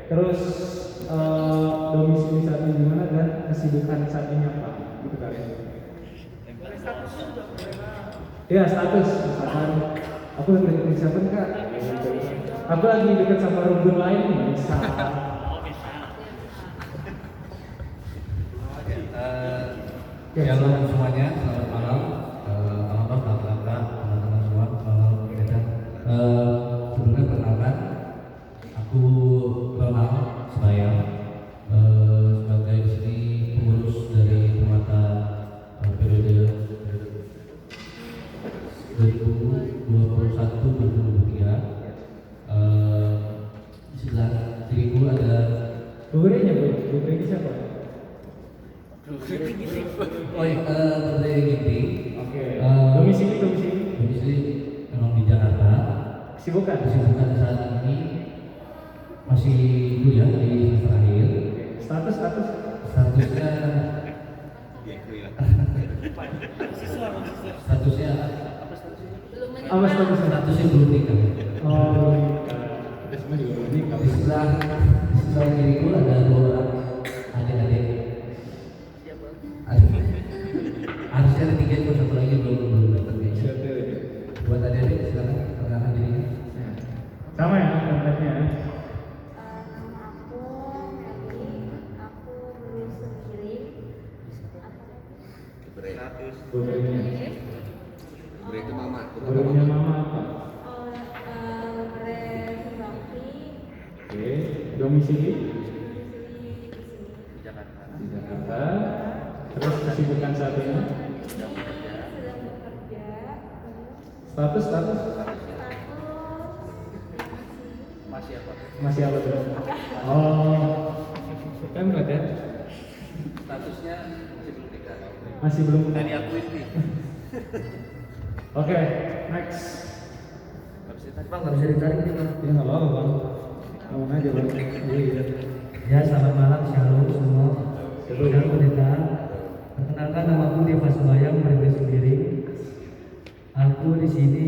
Terus domisili saat ini di mana dan kesibukan saat ini apa? Gitu kali ya. Ya status misalkan aku lagi dekat siapa kak? Aku lagi dekat sama rumput lain nih bisa. Shalom semuanya, selamat malam. Alhamdulillah, kakak, teman-teman semua, selamat datang. Sebelumnya perkenalkan, aku Ronald Sebayang, sebagai istri pengurus dari Permata periode 2021-2023. Di sebelah diriku ada Buburnya ini siapa? Oh iya, dari Giti. Oke. Domisili Memang di Jakarta. Kesibukan Saat ini masih kuliah di semester akhir. Statusnya statusnya apa statusnya? statusnya belum nikah. Oh, Di sebelah diriku ada 2 orang adik-adik. Harusnya ada 3, cuma 1 lagi belum datang kayaknya. Buat adik-adik silakan perkenalkan dirinya. sama ya tempatnya. Nama aku Meli, aku lulus sendiri. Buburnya mama. apa? Berarti Oke. Domisili di di Jakarta. Terus kesibukan saat ini? sedang bekerja. Status masih apa tuh? Oh, kan berarti Statusnya masih belum nikah. masih belum. Tadi aku ini. Oke, next. Bang, nggak bisa ditarik nih bang. Ya nggak apa-apa bang. Ngomong aja bang. Iya. Ya, selamat malam, shalom semua. Shalom. Sidang pendeta. Perkenalkan, nama aku Deva Sebayang, pribadi sendiri. Aku di sini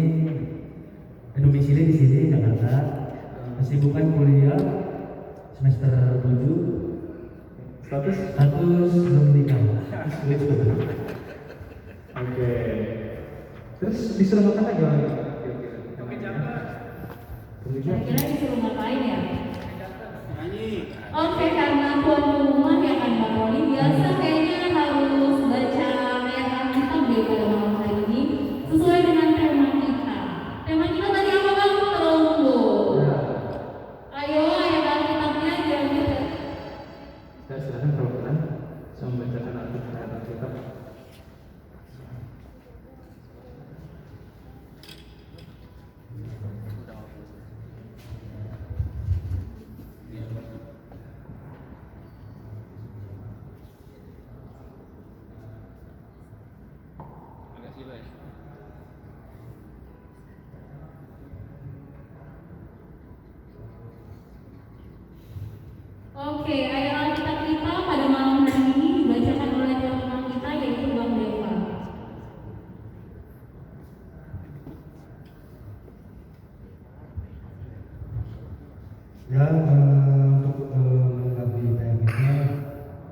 domisili di sini Jakarta. Kesibukan kuliah semester 7. Status? Status belum nikah. Oke. Terus disuruh makan lagi orang? Kira-kira disuruh ngapain ya? Oke, karena tuan rumah yang akan patroli biasa kayaknya harus baca ayat Alkitab deh pada malam hari ini sesuai dengan tema kita. Tema kita tadi apa bang? Terumbu. Ayo ayat Alkitabnya kira-kira. Saya silakan perwakilan sama membacakan Alkitab. Oke, ayat Alkitab kita pada malam hari ini dibacakan oleh tuan rumah kita yaitu Bang Deva. Ya, untuk menanggapi tayangnya,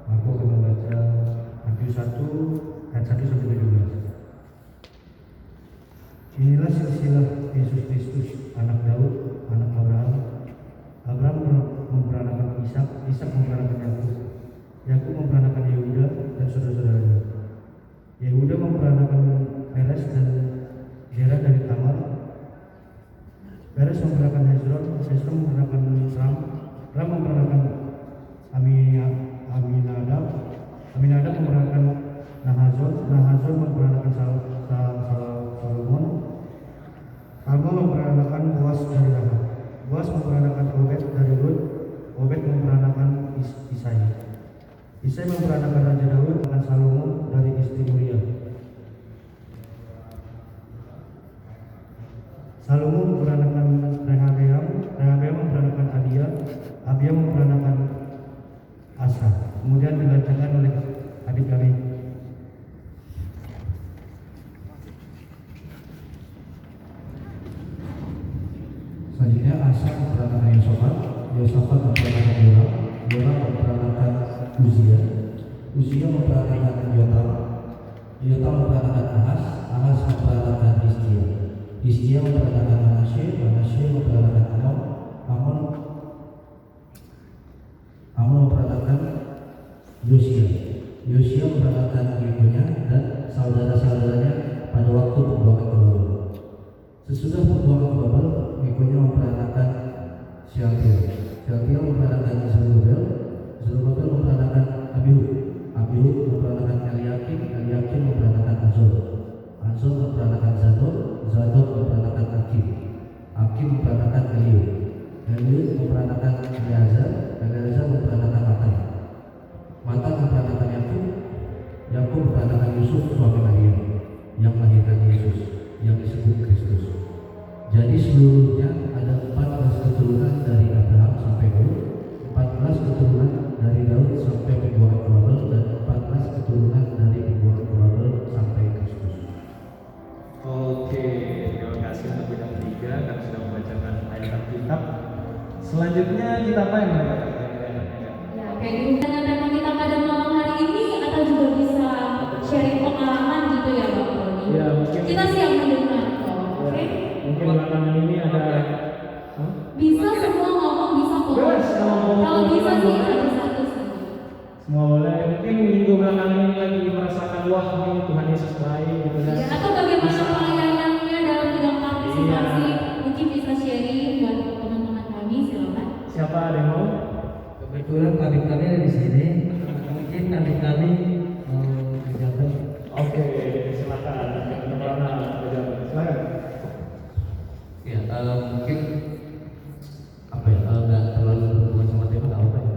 aku akan membaca Matius 1 ayat 1 sampai 17. Inilah silsilah Yesus Kristus, anak Daud, anak Abraham. Abraham memperanakan Ishak, Ishak memperanakan Yakub, Yakub memperanakan Yehuda dan saudara-saudaranya. Yehuda memperanakan Peres dan Zerah dari Tamar. Peres memperanakan Hezron, Hezron memperanakan Ram, Ram memperanakan Aminadab, Aminadab memperanakan Nahazon, Nahazon memperanakan Salomon, Salmon memperanakan Boas dari Rahab, Boas memperanakan Obed dari Rut, Obed memperanakan Isai, Isai memperanakan Raja Daud dengan Salomo dari istri Uria. Salomo memperanakan Rehabeam, Rehabeam memperanakan Abia, Abia memperanakan Asa. Kemudian dilanjutkan oleh adik kami. Selanjutnya Asa memperanakan Yosafat, Yosafat memperanakan Yoram memperanakan Uzia, Uzia memperanakan Yotam, Yotam memperanakan Ahaz, Ahaz memperanakan Hizkia, Hizkia memperanakan Manasye, Manasye memperanakan Amon, Amon memperanakan Yosia, Yosia memperanakan Yekonya dan saudara-saudaranya pada waktu pembuangan ke Babel. Sesudah pembuangan ke Babel, Yekonya memperanakan Shealtiel, Shealtiel memperanakan Zerubabel, Zerubabel memperanakan Abihud, Abihud memperanakan Eliakim, Eliakim memperanakan Azor, Azor memperanakan Zadok, Zadok memperanakan Akim, Akim memperanakan Eliud, Eliud memperanakan Eleazar, Eleazar memperanakan Matan, Matan memperanakan Yakub, Yakub memperanakan Yusuf suami Maria yang melahirkan Yesus yang disebut Kristus. Jadi seluruhnya ada 14 keturunan dari Abraham sampai Daud, 14 keturunan dari Daud sampai pembuangan ke Babel, dan 14 keturunan dari pembuangan ke Babel sampai Kristus. Oke, terima kasih untuk bidang 3 karena sudah membacakan ayat Alkitab. Selanjutnya kita apa yang mengatakan? Ya, kayak gitu dengan tema kita pada malam hari ini, atau juga bisa sharing pengalaman gitu ya Bang Roni. Ya, mungkin Kita siap mendengar kok, oke? mungkin belakangan ini ada Bisa semua ngomong, bisa kok. Bebas, ngomong. Kalau bisa sih satu-satu sih. semua boleh. Mungkin minggu belakangan ini lagi merasakan wah nih Tuhan Yesus baik gitu kan. Ya, atau bagaimana pelayanannya dalam bidang partisipasi, mungkin bisa sharing buat teman-teman kami, silakan. Siapa ada yang mau? Kebetulan kami ada di sini, mungkin kami menjaga. Oke, silakan. Silakan. Ya, mungkin apa ya, nggak terlalu berhubungan sama tema, nggak apa ya.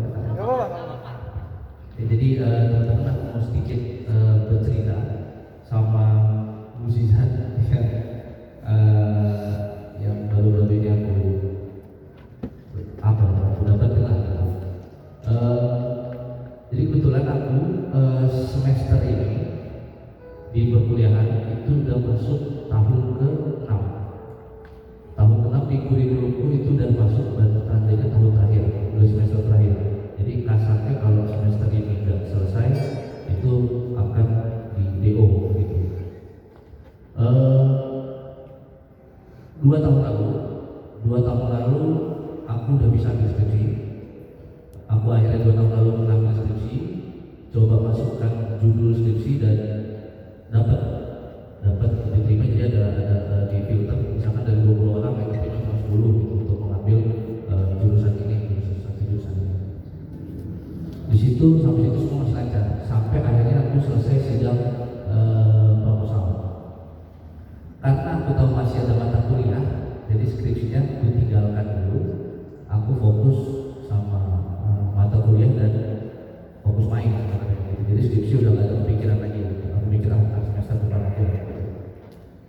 Jadi teman-teman aku mau sedikit bercerita sama mukjizat yang baru-baru ini aku dapat lah. Jadi kebetulan aku semester ini di perkuliahan itu udah masuk tahun ke-6. Tahun ke-6 di kurikulumku itu udah masuk tandanya tahun terakhir, udah semester terakhir. Jadi kasarnya kalau semester ini nggak selesai itu akan di DO gitu. 2 tahun lalu aku udah bisa ambil skripsi. Aku akhirnya 2 tahun lalu mengambil skripsi, coba masukkan judul skripsi dan dapat diterima. Jadi ada di filter, misalkan dari 20 orang yang diterima cuma 10 gitu untuk mengambil jurusan ini. Di situ sampai situ semua masih lancar sampai akhirnya aku selesai sidang proposal. Karena aku tahu masih ada mata kuliah, jadi skripsinya aku tinggalkan dulu. Aku fokus sama mata kuliah dan fokus main. Jadi skripsi udah gak ada kepikiran lagi. Aku mikir semester depan aja.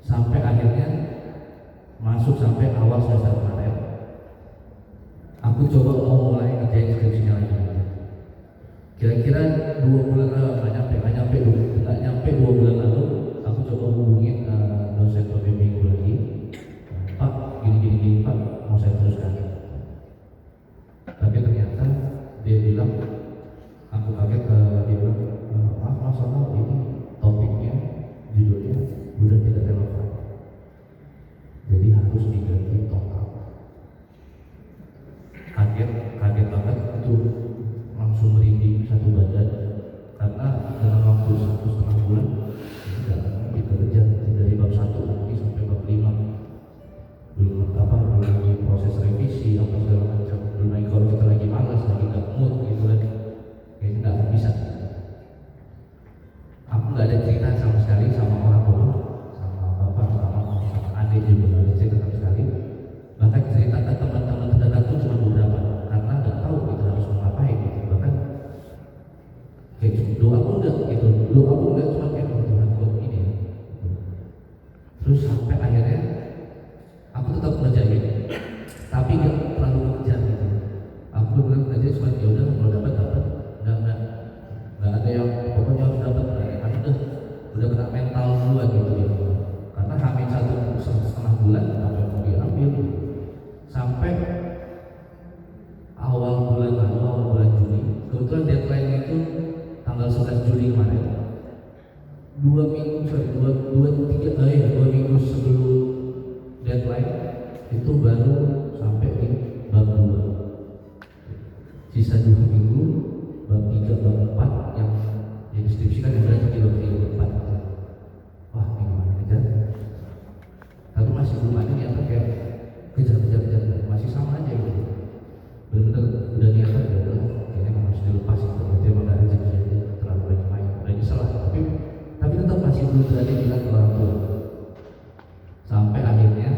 Sampai akhirnya masuk sampai awal semester kemarin, aku coba mau mulai ngerjain skripsinya lagi. Kira-kira 2 bulan nggak nyampe 2 bulan lalu, aku coba hubungin dosen pembimbingku lagi. Pak, gini Pak, mau saya teruskan. Tapi ternyata dia bilang, aku kaget, dia bilang, maaf Mas Ronald, ini topiknya, judulnya udah tidak relevan, jadi harus diganti total. Kaget banget itu, langsung merinding satu badan karena dalam waktu 1,5 bulan tidak kita kerja dari bab 1 lagi sampai bab 5, belum lagi proses revisi apa segala macam, belum lagi kalau kita lagi malas, lagi nggak mood gitu kan, kayaknya nggak bisa. Aku nggak ada cerita sama sekali sama orang tua, sama bapak, sama adik juga nggak ada cerita sama sekali. Bahkan cerita ke teman-teman terdekat pun cuma beberapa, karena nggak tahu kita harus ngapain gitu. Bahkan kayak doa pun enggak gitu, cuma kayak Tuhan kok ini gitu. Terus sampai akhirnya aku tetap ngerjain, tapi nggak terlalu ngejar gitu. Aku bilang ngerjain cuma ya udah, kalau dapat nggak ada yang pokoknya harus dapat. Udah kena mental duluan gitu ya, karena hamil 1,5 bulan apa yang mau diambil gitu. Sampai awal bulan Juni 2 minggu sebelum deadline itu baru sampai di bab 2. Sisa 2 minggu bab 3, bab 4 yang deskripsikan yang berarti di bab 3, bab 4. Wah, ini gimana kejar? Tapi masih belum ada niatan kayak kejar, masih sama aja gitu. Benar-benar udah niatan ya udah, kayaknya harus dilepas gitu. Berarti emang dari rezeki aja terlalu banyak main, udah nyesel lah. Tapi tetap masih belum berani bilang ke orang tua. Sampai akhirnya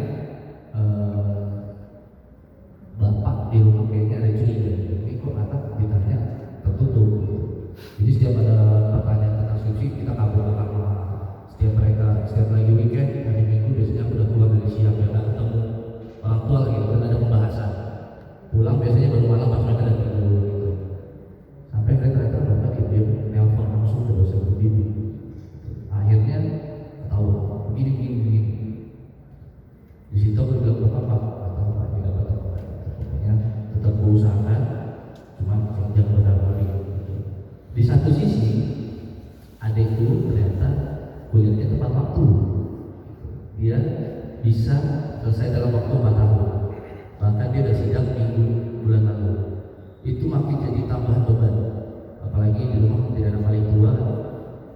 bapak di rumah kayaknya ada curiga, ini kok anak ditanya tertutup. Jadi setiap ada pertanyaan tentang skripsi kita kabur ke kamar. Setiap lagi weekend hari Minggu biasanya aku udah keluar dari siang ya nggak ketemu orang tua lagi, karena ada pembahasan. Pulang biasanya baru malam pas mereka udah tidur gitu. Sampai ternyata bapak dia nelpon langsung ke dosen pembimbing. Akhirnya ketahuan begini. Di situ aku bilang bapak nggak tahu pak, tidak tahu. Pokoknya tetap berusahakan, cuma jangan berharap gitu. Di satu sisi adikku ternyata kuliahnya tepat waktu. Dia bisa selesai dalam waktu 4 tahun. Bahkan dia udah sidang minggu bulan lalu. Itu makin jadi tambahan beban. Apalagi di rumah tidak ada paling tua,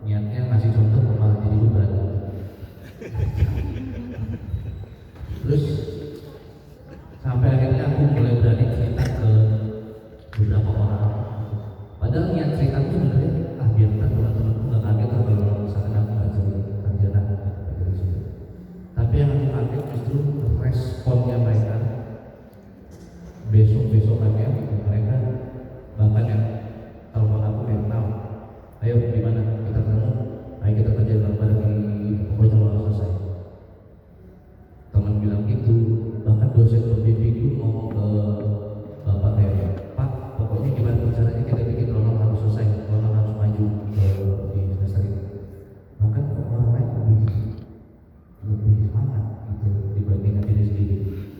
niatnya ngasih contoh malah jadi beban. Terus sampai akhirnya aku mulai berani cerita ke beberapa orang. Padahal niat cerita itu sebenarnya biar teman-temanku nggak kaget kalau misalkan aku nggak jadi sarjana. Tapi yang aku kaget justru responnya mereka. Besok-besokannya mereka bahkan yang telepon aku mental, ayo gimana kita ketemu, ayo kita kerja bareng di pokoknya kalau selesai. Teman bilang gitu, bahkan dosen pembimbing itu ngomong ke bapak kayak, Pak, pokoknya gimana caranya kita bikin Ronald harus selesai, Ronald harus maju di semester ini. Bahkan orang lain lebih semangat gitu dibandingkan diri sendiri.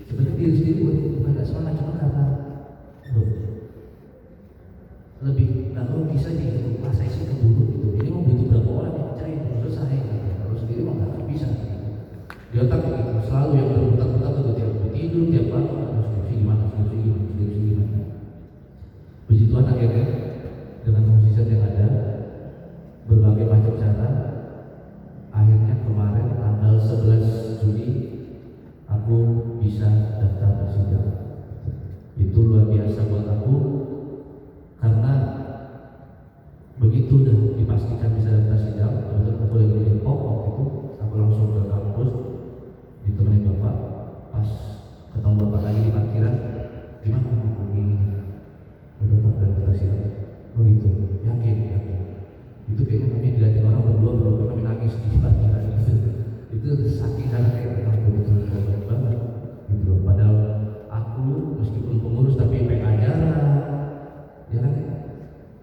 Sebenarnya diri sendiri bukan nggak semangat, cuma karena lebih nggak logis aja gitu, masa isi keburu gitu. Ini mau butuh berapa orang yang percaya belum selesai gitu. Kalau sendiri mah nggak bisa gitu. Di otak gitu, selalu yang berputar-putar tuh tiap tidur, tiap bangun harus skripsi gimana. Puji Tuhan akhirnya dengan mukjizat yang ada, berbagai macam cara, akhirnya kemarin tanggal 11 Juli aku bisa daftar sidang. Itu luar biasa buat aku karena begitu udah dipastikan bisa daftar sidang, kebetulan aku lagi di Depok waktu itu, aku langsung ke kampus ditemani bapak. Pas ketemu bapak lagi di parkiran, gimana ini udah pak daftar sidang? Oh gitu, yakin. Itu kayaknya kami dilihatin orang berdua kami nangis di parkiran itu saking karena kayak betul banget gitu loh. Padahal aku meskipun pengurus tapi PA jarang, ya kan?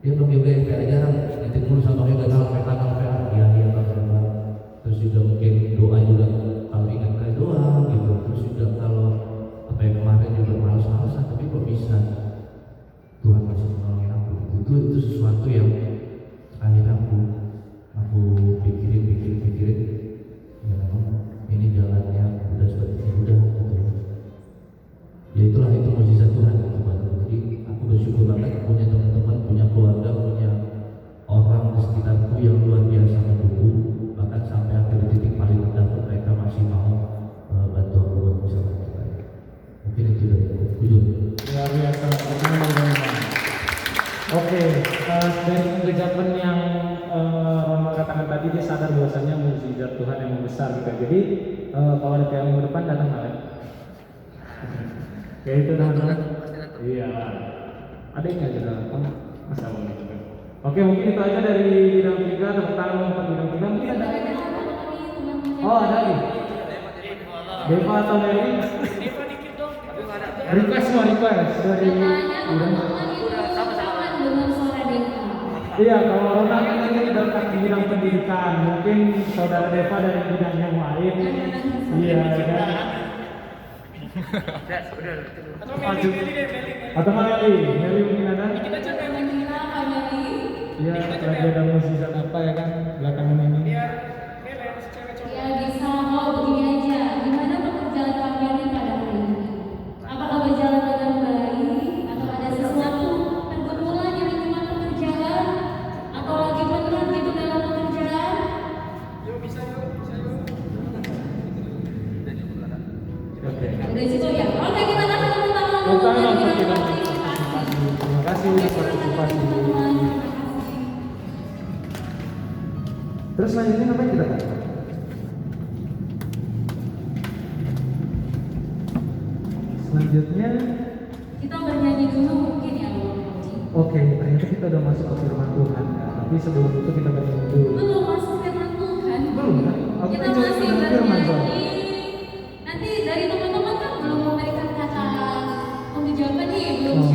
Dia belum juga PA jarang, nanti pengurus sama juga kalau PA, iya bang. Terus juga mungkin doa juga kalau ingat kali doa gitu. Terus juga kalau apa yang kemarin juga malas-malasan, tapi kok bisa Tuhan masih menolongin aku. Itu sesuatu yang akhirnya aku pikirin. Ya memang ini jalannya udah seperti ini udah gitu. Ya itulah itu mukjizat Tuhan gitu banget. Jadi aku bersyukur banget punya teman-teman, punya keluarga, punya orang di sekitarku yang luar biasa mendukung. Bahkan sampai akhir titik paling rendah pun mereka masih mau bantu aku buat bisa bantu. Mungkin itu dari aku. Luar biasa. Oke, dari pengejapan yang Ronald katakan tadi, dia sadar bahwasanya mukjizat Tuhan yang besar gitu. Jadi kalau ada yang minggu depan datang nggak? Ya itu teman-teman. Iya. Ada yang nggak datang? Masalah gitu kan. Oke, mungkin itu aja dari bidang 3. Tepuk tangan untuk bidang 3. Mungkin ada lagi. Oh, ada lagi. Deva atau Mary? Request dari bidang. Iya, kalau Ronald kan ini datang di bidang pendidikan, mungkin saudara Deva dari bidang yang lain. Iya, kan? Atau Meli mungkin ada? Iya, lagi ada mukjizat apa ya kan belakangan ini? Terus selanjutnya ngapain kita Kak? Selanjutnya, Kita bernyanyi dulu mungkin ya Bang Roni. oke, ternyata kita udah masuk ke firman Tuhan Kak. Tapi sebelum itu kita bernyanyi dulu. Belum masuk firman Tuhan. Belum kan? Aku Kita kan cuma masih firman soalnya. bernyanyi